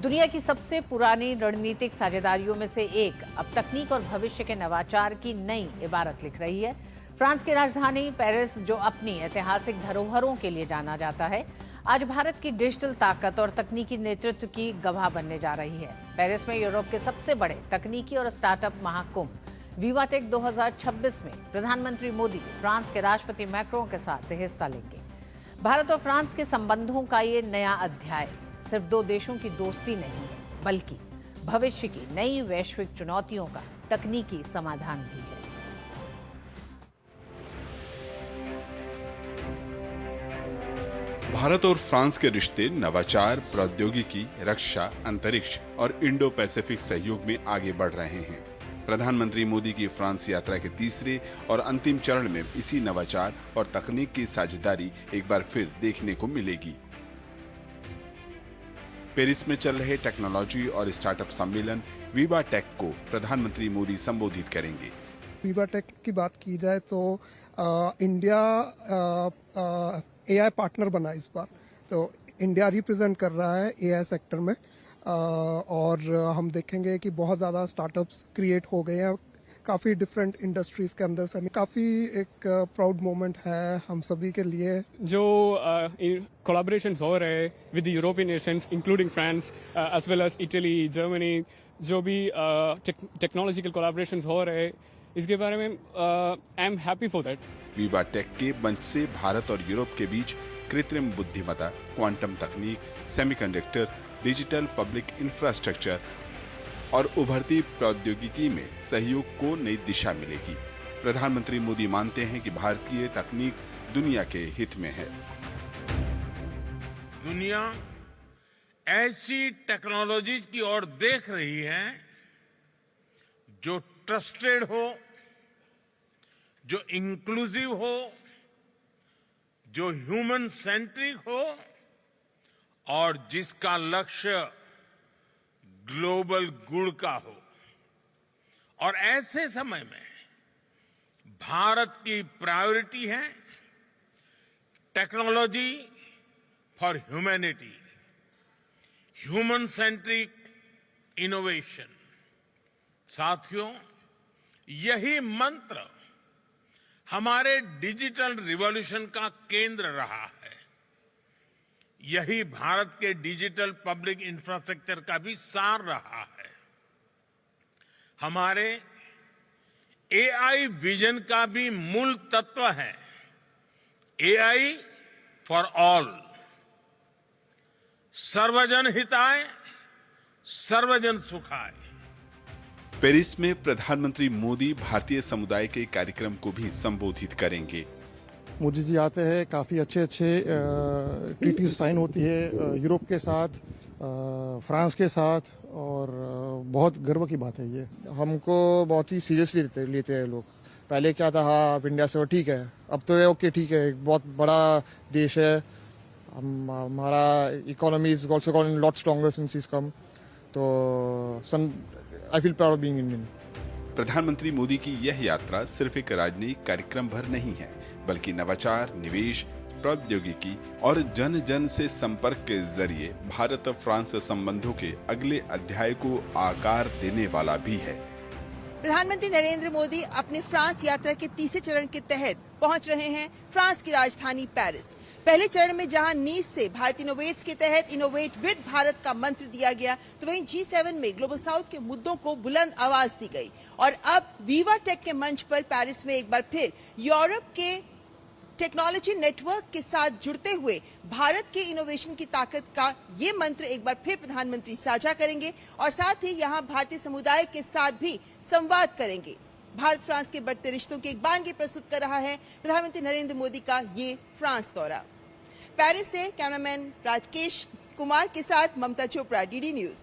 दुनिया की सबसे पुरानी रणनीतिक साझेदारियों में से एक अब तकनीक और भविष्य के नवाचार की नई इबारत लिख रही है। फ्रांस की राजधानी पेरिस, जो अपनी ऐतिहासिक धरोहरों के लिए जाना जाता है, आज भारत की डिजिटल ताकत और तकनीकी नेतृत्व की गवाह बनने जा रही है। पेरिस में यूरोप के सबसे बड़े तकनीकी और स्टार्टअप महाकुंभ विवाटेक 2026 में प्रधानमंत्री मोदी फ्रांस के राष्ट्रपति मैक्रों के साथ हिस्सा लेंगे। भारत और फ्रांस के संबंधों का ये नया अध्याय सिर्फ दो देशों की दोस्ती नहीं है, बल्कि भविष्य की नई वैश्विक चुनौतियों का तकनीकी समाधान भी है। भारत और फ्रांस के रिश्ते नवाचार, प्रौद्योगिकी, रक्षा, अंतरिक्ष और इंडो पैसिफिक सहयोग में आगे बढ़ रहे हैं। प्रधानमंत्री मोदी की फ्रांस यात्रा के तीसरे और अंतिम चरण में इसी नवाचार और तकनीक की साझेदारी एक बार फिर देखने को मिलेगी। पेरिस में चल रहे टेक्नोलॉजी और स्टार्टअप सम्मेलन विवाटेक को प्रधानमंत्री मोदी संबोधित करेंगे। विवाटेक की बात की जाए तो इंडिया एआई पार्टनर बना इस बार, तो इंडिया रिप्रेजेंट कर रहा है एआई सेक्टर में, और हम देखेंगे कि बहुत ज़्यादा स्टार्टअप्स क्रिएट हो गए हैं काफ़ी डिफरेंट इंडस्ट्रीज के अंदर से। काफ़ी एक प्राउड मोमेंट है हम सभी के लिए। जो कोलैबोरेशंस हो रहे हैं with the European nations including France as well as Italy, Germany, जो भी टेक्नोलॉजिकल कोलैबोरेशंस हो रहे हैं, इसके बारे में I am happy for that. VivaTech के मंच से भारत और यूरोप के बीच कृत्रिम बुद्धिमत्ता, क्वांटम तकनीक, सेमीकंडक्टर, डिजिटल पब्लिक इंफ्रास्ट्रक्चर और उभरती प्रौद्योगिकी में सहयोग को नई दिशा मिलेगी। प्रधानमंत्री मोदी मानते हैं कि भारतीय तकनीक दुनिया के हित में है। दुनिया ऐसी टेक्नोलॉजीज की ओर देख रही है जो ट्रस्टेड हो, जो इंक्लूसिव हो, जो ह्यूमन सेंट्रिक हो और जिसका लक्ष्य ग्लोबल गुड का हो। और ऐसे समय में भारत की प्रायोरिटी है technology for humanity, human centric innovation. साथियों, यही मंत्र हमारे डिजिटल रिवॉल्यूशन का केंद्र रहा है। यही भारत के डिजिटल पब्लिक इंफ्रास्ट्रक्चर का भी सार रहा है। हमारे एआई विजन का भी मूल तत्व है एआई फॉर ऑल, सर्वजन हिताय, सर्वजन सुखाय। पेरिस में प्रधानमंत्री मोदी भारतीय समुदाय के कार्यक्रम को भी संबोधित करेंगे। मोदी जी आते हैं, काफ़ी अच्छे ट्रीटी साइन होती है यूरोप के साथ, फ्रांस के साथ, और बहुत गर्व की बात है ये। हमको बहुत ही सीरियसली लेते हैं लोग। पहले क्या था, हाँ आप इंडिया से हो, ठीक है, अब तो ओके ठीक है, एक बहुत बड़ा देश है, हमारा economy is also gone lot stronger since is come, तो I feel proud of being Indian. प्रधानमंत्री मोदी की यह यात्रा सिर्फ एक राजनयिक कार्यक्रम भर नहीं है, बल्कि नवाचार, निवेश, प्रौद्योगिकी और जन जन से संपर्क के जरिए भारत और फ्रांस संबंधों के अगले अध्याय को आकार देने वाला भी है। प्रधानमंत्री नरेंद्र मोदी अपने फ्रांस यात्रा के तीसरे चरण के तहत पहुंच रहे हैं फ्रांस की राजधानी पेरिस। पहले चरण में जहां नीस से भारत इनोवेट्स के तहत इनोवेट विद भारत का मंत्र दिया गया, तो वहीं G7 में ग्लोबल साउथ के मुद्दों को बुलंद आवाज दी गई। और अब विवाटेक के मंच पर पेरिस में एक बार फिर यूरोप के टेक्नोलॉजी नेटवर्क के साथ जुड़ते हुए भारत के इनोवेशन की ताकत का ये मंत्र एक बार फिर प्रधानमंत्री साझा करेंगे और साथ ही यहाँ भारतीय समुदाय के साथ भी संवाद करेंगे। भारत फ्रांस के बढ़ते रिश्तों की एक बानगी प्रस्तुत कर रहा है प्रधानमंत्री नरेंद्र मोदी का ये फ्रांस दौरा। पेरिस से कैमरामैन राकेश कुमार के साथ ममता चोपड़ा, DD न्यूज।